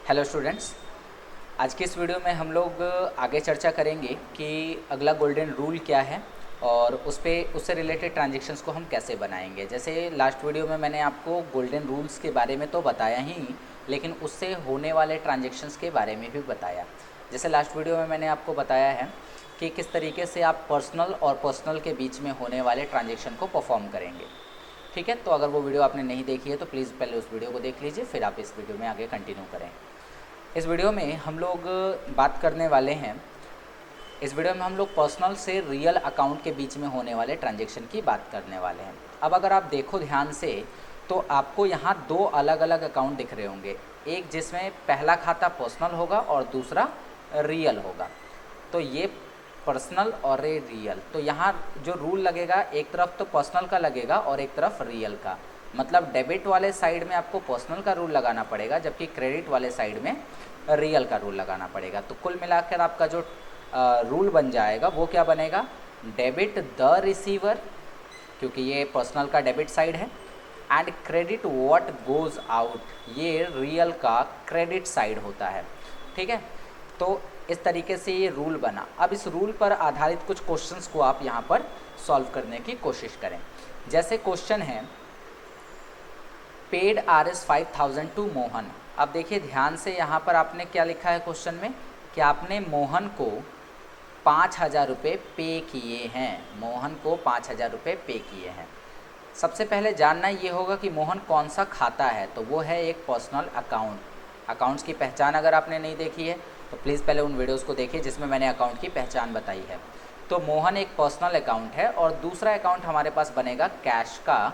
Hello students, आज की इस वीडियो में हम लोग आगे चर्चा करेंगे कि अगला गोल्डन रूल क्या है और उससे रिलेटेड ट्रांजेक्शन्स को हम कैसे बनाएंगे। जैसे लास्ट वीडियो में मैंने आपको गोल्डन रूल्स के बारे में तो बताया ही, लेकिन उससे होने वाले ट्रांजेक्शन्स के बारे में भी बताया। जैसे लास्ट वीडियो में मैंने आपको बताया है कि किस तरीके से आप पर्सनल और पर्सनल के बीच में होने वाले ट्रांजेक्शन को परफॉर्म करेंगे। ठीक है, तो अगर वो वीडियो आपने नहीं देखी है तो प्लीज़ पहले उस वीडियो को देख लीजिए, फिर आप इस वीडियो में आगे कंटिन्यू करें। इस वीडियो में हम लोग बात करने वाले हैं, इस वीडियो में हम लोग पर्सनल से रियल अकाउंट के बीच में होने वाले ट्रांजैक्शन की बात करने वाले हैं। अब अगर आप देखो ध्यान से तो आपको यहाँ दो अलग अलग अकाउंट दिख रहे होंगे, एक जिसमें पहला खाता पर्सनल होगा और दूसरा रियल होगा। तो ये पर्सनल और ये रियल, तो यहाँ जो रूल लगेगा एक तरफ तो पर्सनल का लगेगा और एक तरफ रियल का। मतलब डेबिट वाले साइड में आपको पर्सनल का रूल लगाना पड़ेगा, जबकि क्रेडिट वाले साइड में रियल का रूल लगाना पड़ेगा। तो कुल मिलाकर आपका जो रूल बन जाएगा वो क्या बनेगा, डेबिट द रिसीवर, क्योंकि ये पर्सनल का डेबिट साइड है, and credit what goes out, ये रियल का क्रेडिट साइड होता है। ठीक है, तो इस तरीके से ये रूल बना। अब इस रूल पर आधारित कुछ क्वेश्चंस को आप यहाँ पर सॉल्व करने की कोशिश करें। जैसे क्वेश्चन है, पेड Rs 5000 टू मोहन। अब देखिए ध्यान से, यहाँ पर आपने क्या लिखा है क्वेश्चन में कि आपने मोहन को 5000 रुपये पे किए हैं। मोहन को 5000 रुपये पे किए हैं। सबसे पहले जानना ये होगा कि मोहन कौन सा खाता है, तो वो है एक पर्सनल अकाउंट। अकाउंट्स की पहचान अगर आपने नहीं देखी है तो प्लीज़ पहले उन वीडियोस को देखिए जिसमें मैंने अकाउंट की पहचान बताई है। तो मोहन एक पर्सनल अकाउंट है और दूसरा अकाउंट हमारे पास बनेगा कैश का,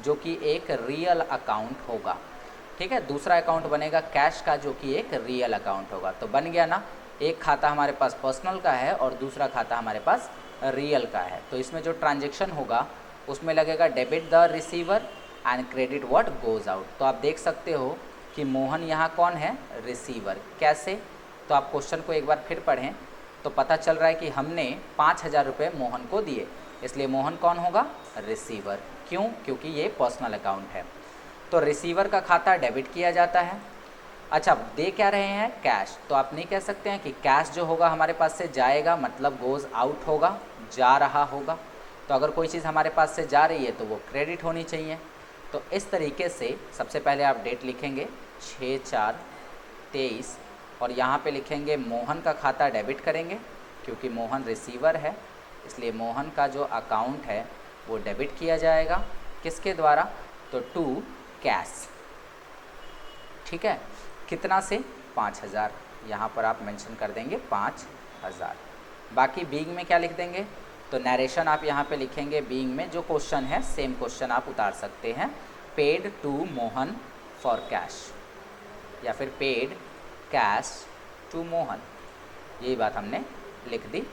जो कि एक रियल अकाउंट होगा। ठीक है, दूसरा अकाउंट बनेगा कैश का जो कि एक रियल अकाउंट होगा। तो बन गया ना, एक खाता हमारे पास पर्सनल का है और दूसरा खाता हमारे पास रियल का है। तो इसमें जो ट्रांजेक्शन होगा उसमें लगेगा debit the receiver and credit what goes out. तो आप देख सकते हो कि मोहन यहाँ कौन है, रिसीवर। कैसे, तो आप क्वेश्चन को एक बार फिर पढ़ें तो पता चल रहा है कि हमने 5000 रुपये मोहन को दिए, इसलिए मोहन कौन होगा, रिसीवर। क्यों, क्योंकि ये पर्सनल अकाउंट है। तो रिसीवर का खाता डेबिट किया जाता है। अच्छा, दे क्या रहे हैं, कैश। तो आप नहीं कह सकते हैं कि कैश जो होगा हमारे पास से जाएगा, मतलब गोज़ आउट होगा, जा रहा होगा। तो अगर कोई चीज़ हमारे पास से जा रही है तो वो क्रेडिट होनी चाहिए। तो इस तरीके से सबसे पहले आप डेट लिखेंगे 6/4/23 और यहाँ पे लिखेंगे मोहन का खाता डेबिट करेंगे, क्योंकि मोहन रिसीवर है, इसलिए मोहन का जो अकाउंट है वो डेबिट किया जाएगा। किसके द्वारा, तो टू कैश। ठीक है, कितना से, 5000। यहाँ पर आप मेंशन कर देंगे 5000। बाकी बीइंग में क्या लिख देंगे, तो नरेशन आप यहाँ पे लिखेंगे बीइंग में। जो क्वेश्चन है सेम क्वेश्चन आप उतार सकते हैं, paid to Mohan for cash, या फिर पेड कैश टू मोहन। यही बात हमने लिख दी,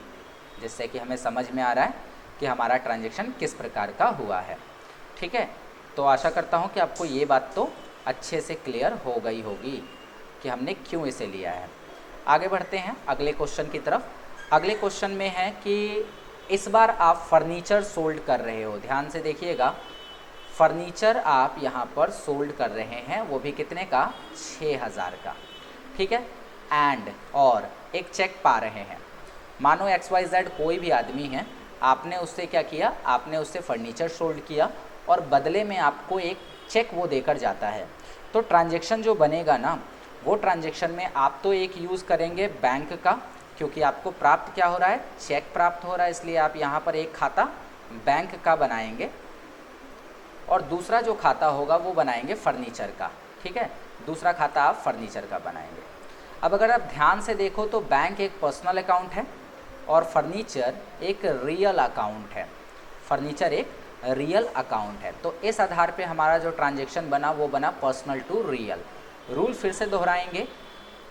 जिससे कि हमें समझ में आ रहा है कि हमारा ट्रांजैक्शन किस प्रकार का हुआ है। ठीक है, तो आशा करता हूँ कि आपको ये बात तो अच्छे से क्लियर हो गई होगी कि हमने क्यों इसे लिया है। आगे बढ़ते हैं अगले क्वेश्चन की तरफ। अगले क्वेश्चन में है कि इस बार आप फर्नीचर सोल्ड कर रहे हो। ध्यान से देखिएगा, फर्नीचर आप यहाँ पर सोल्ड कर रहे हैं, वो भी कितने का, 6000 का। ठीक है, एंड और एक चेक पा रहे हैं। मानो XYZ कोई भी आदमी है, आपने उससे क्या किया, आपने उससे फर्नीचर सोल्ड किया और बदले में आपको एक चेक वो देकर जाता है। तो ट्रांजैक्शन जो बनेगा ना, वो ट्रांजैक्शन में आप तो एक यूज़ करेंगे बैंक का, क्योंकि आपको प्राप्त क्या हो रहा है, चेक प्राप्त हो रहा है, इसलिए आप यहाँ पर एक खाता बैंक का बनाएंगे और दूसरा जो खाता होगा वो बनाएंगे फर्नीचर का। ठीक है, दूसरा खाता आप फर्नीचर का बनाएंगे। अब अगर आप ध्यान से देखो तो बैंक एक पर्सनल अकाउंट है और फर्नीचर एक रियल अकाउंट है। फर्नीचर एक रियल अकाउंट है। तो इस आधार पे हमारा जो ट्रांजैक्शन बना वो बना पर्सनल टू रियल। रूल फिर से दोहराएंगे,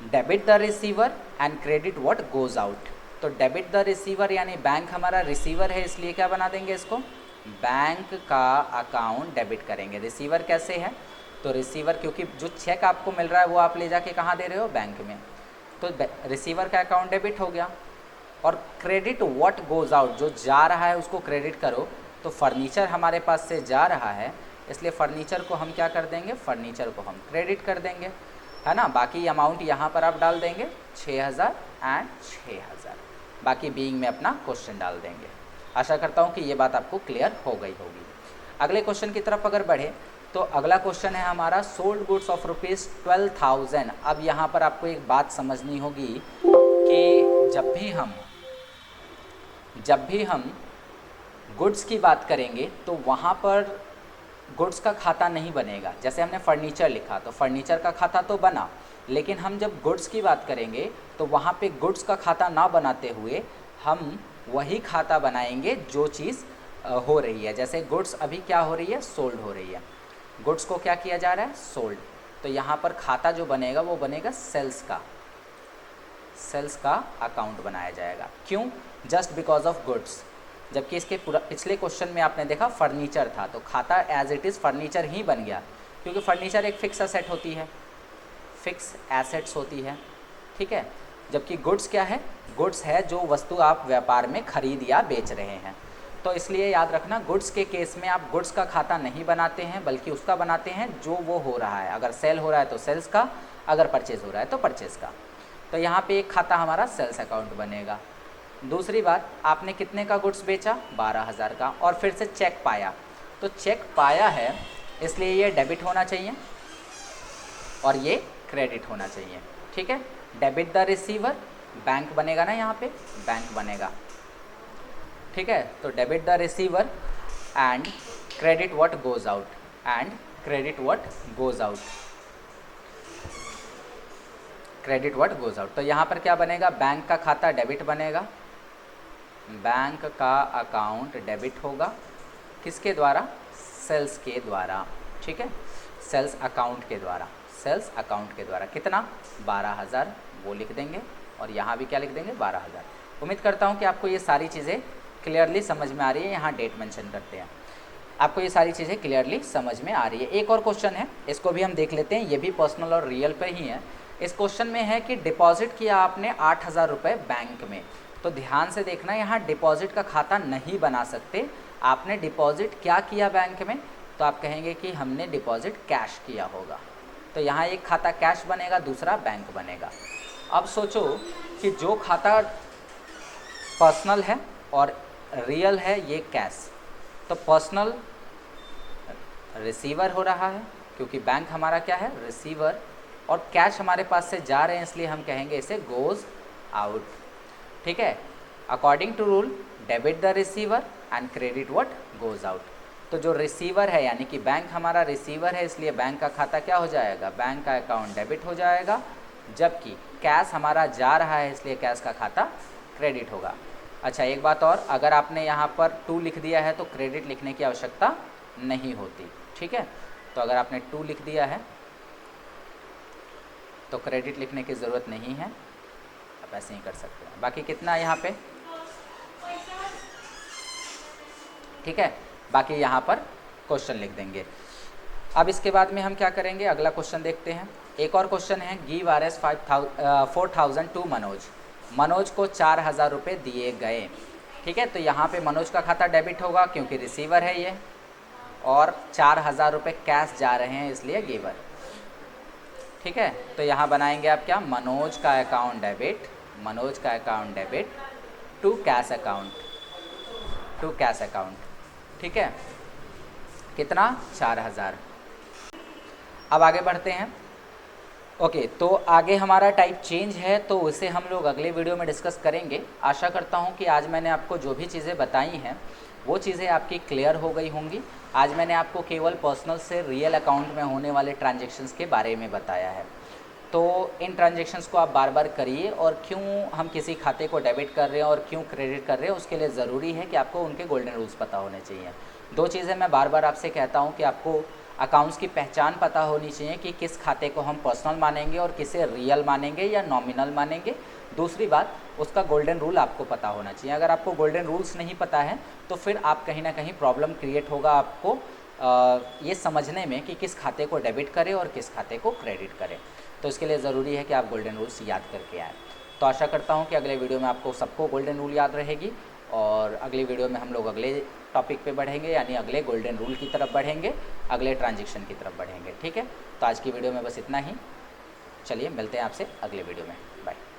debit the receiver and credit what goes out. तो डेबिट द रिसीवर यानी बैंक हमारा रिसीवर है, इसलिए क्या बना देंगे इसको, बैंक का अकाउंट डेबिट करेंगे। रिसीवर कैसे है, तो रिसीवर क्योंकि जो चेक आपको मिल रहा है वो आप ले जाके कहाँ दे रहे हो, बैंक में, तो रिसीवर का अकाउंट डेबिट हो गया। और क्रेडिट व्हाट गोज़ आउट, जो जा रहा है उसको क्रेडिट करो। तो फर्नीचर हमारे पास से जा रहा है, इसलिए फर्नीचर को हम क्या कर देंगे, फर्नीचर को हम क्रेडिट कर देंगे। है ना। बाकी अमाउंट यहाँ पर आप डाल देंगे 6000 एंड 6000, बाकी बीइंग में अपना क्वेश्चन डाल देंगे। आशा करता हूँ कि ये बात आपको क्लियर हो गई होगी। अगले क्वेश्चन की तरफ अगर बढ़े तो अगला क्वेश्चन है हमारा सोल्ड गुड्स ऑफ ₹12,000। अब यहाँ पर आपको एक बात समझनी होगी कि जब भी हम गुड्स की बात करेंगे तो वहाँ पर गुड्स का खाता नहीं बनेगा। जैसे हमने फर्नीचर लिखा तो फर्नीचर का खाता तो बना, लेकिन हम जब गुड्स की बात करेंगे तो वहाँ पे गुड्स का खाता ना बनाते हुए हम वही खाता बनाएंगे जो चीज़ हो रही है। जैसे गुड्स अभी क्या हो रही है, सोल्ड हो रही है, गुड्स को क्या किया जा रहा है, सोल्ड। तो यहाँ पर खाता जो बनेगा वो बनेगा सेल्स का अकाउंट बनाया जाएगा। क्यों? Just because of goods. जबकि इसके पिछले क्वेश्चन में आपने देखा फर्नीचर था तो खाता एज इट इज़ फर्नीचर ही बन गया, क्योंकि फर्नीचर एक फिक्स एसेट होती है, फिक्स एसेट्स होती है, ठीक है। जबकि गुड्स क्या है, गुड्स है जो वस्तु आप व्यापार में खरीद या बेच रहे हैं। तो इसलिए याद रखना, गुड्स के केस में आप गुड्स का खाता नहीं बनाते हैं, बल्कि उसका बनाते हैं जो वो हो रहा है। अगर सेल हो रहा है तो सेल्स का, अगर परचेज़ हो रहा है तो परचेज़ का। तो यहाँ पे एक खाता हमारा सेल्स अकाउंट बनेगा। दूसरी बात, आपने कितने का गुड्स बेचा, 12,000 का, और फिर से चेक पाया। तो चेक पाया है इसलिए ये डेबिट होना चाहिए और ये क्रेडिट होना चाहिए, ठीक है। डेबिट द रिसीवर, बैंक बनेगा ना, यहाँ पे बैंक बनेगा, ठीक है। तो debit the receiver and credit what goes out, credit what goes out. तो यहाँ पर क्या बनेगा, बैंक का खाता डेबिट बनेगा, बैंक का अकाउंट डेबिट होगा, किसके द्वारा, सेल्स के द्वारा, ठीक है, सेल्स अकाउंट के द्वारा। कितना, 12,000 वो लिख देंगे, और यहाँ भी क्या लिख देंगे, 12,000। उम्मीद करता हूँ कि आपको ये सारी चीज़ें क्लियरली समझ में आ रही है। यहाँ डेट मेंशन करते हैं, आपको ये सारी चीज़ें क्लियरली समझ में आ रही है। एक और क्वेश्चन है, इसको भी हम देख लेते हैं, ये भी पर्सनल और रियल पे ही है। इस क्वेश्चन में है कि डिपॉजिट किया आपने 8,000 रुपये बैंक में, तो ध्यान से देखना, यहाँ डिपॉजिट का खाता नहीं बना सकते। आपने डिपॉजिट क्या किया बैंक में, तो आप कहेंगे कि हमने डिपॉजिट कैश किया होगा। तो यहाँ एक खाता कैश बनेगा, दूसरा बैंक बनेगा। अब सोचो कि जो खाता पर्सनल है और रियल है ये कैश, तो पर्सनल रिसीवर हो रहा है क्योंकि बैंक हमारा क्या है, रिसीवर, और कैश हमारे पास से जा रहे हैं इसलिए हम कहेंगे इसे गोज़ आउट, ठीक है। According to rule debit the receiver and credit what goes out. तो जो रिसीवर है यानी कि बैंक हमारा रिसीवर है, इसलिए बैंक का खाता क्या हो जाएगा, बैंक का अकाउंट डेबिट हो जाएगा, जबकि कैश हमारा जा रहा है इसलिए कैश का खाता क्रेडिट होगा। अच्छा, एक बात और, अगर आपने यहाँ पर 2 लिख दिया है तो क्रेडिट लिखने की आवश्यकता नहीं होती, ठीक है। तो अगर आपने 2 लिख दिया है तो क्रेडिट लिखने की ज़रूरत नहीं है, आप ऐसे ही कर सकते हैं। बाकी कितना यहाँ पे, ठीक है, बाकी यहाँ पर क्वेश्चन लिख देंगे। अब इसके बाद में हम क्या करेंगे, अगला क्वेश्चन देखते हैं। एक और क्वेश्चन है, गिव RS 4,000 टू मनोज को 4,000 रुपये दिए गए, ठीक है। तो यहाँ पे मनोज का खाता डेबिट होगा क्योंकि रिसीवर है ये, और 4,000 रुपये कैश जा रहे हैं इसलिए गिवर, ठीक है। तो यहाँ बनाएंगे आप क्या, मनोज का account debit to cash account, ठीक है। कितना, 4,000। अब आगे बढ़ते हैं। ओके, तो आगे हमारा टाइप चेंज है तो उसे हम लोग अगले वीडियो में डिस्कस करेंगे। आशा करता हूँ कि आज मैंने आपको जो भी चीज़ें बताई हैं वो चीज़ें आपकी क्लियर हो गई होंगी। आज मैंने आपको केवल पर्सनल से रियल अकाउंट में होने वाले ट्रांजैक्शंस के बारे में बताया है। तो इन ट्रांजैक्शंस को आप बार बार करिए, और क्यों हम किसी खाते को डेबिट कर रहे हैं और क्यों क्रेडिट कर रहे हैं उसके लिए ज़रूरी है कि आपको उनके गोल्डन रूल्स पता होने चाहिए। 2 चीज़ें मैं बार बार आपसे कहता हूँ कि आपको अकाउंट्स की पहचान पता होनी चाहिए कि किस खाते को हम पर्सनल मानेंगे और किसे रियल मानेंगे या नॉमिनल मानेंगे। दूसरी बात, उसका गोल्डन रूल आपको पता होना चाहिए। अगर आपको गोल्डन रूल्स नहीं पता है तो फिर आप कहीं ना कहीं प्रॉब्लम क्रिएट होगा आपको ये समझने में कि किस खाते को डेबिट करें और किस खाते को क्रेडिट करें। तो इसके लिए ज़रूरी है कि आप गोल्डन रूल्स याद करके आएँ। तो आशा करता हूँ कि अगले वीडियो में आपको सबको गोल्डन रूल याद रहेगी, और अगली वीडियो में हम लोग अगले टॉपिक पे बढ़ेंगे, यानी अगले गोल्डन रूल की तरफ बढ़ेंगे, अगले ट्रांजैक्शन की तरफ बढ़ेंगे, ठीक है। तो आज की वीडियो में बस इतना ही। चलिए मिलते हैं आपसे अगले वीडियो में, बाय।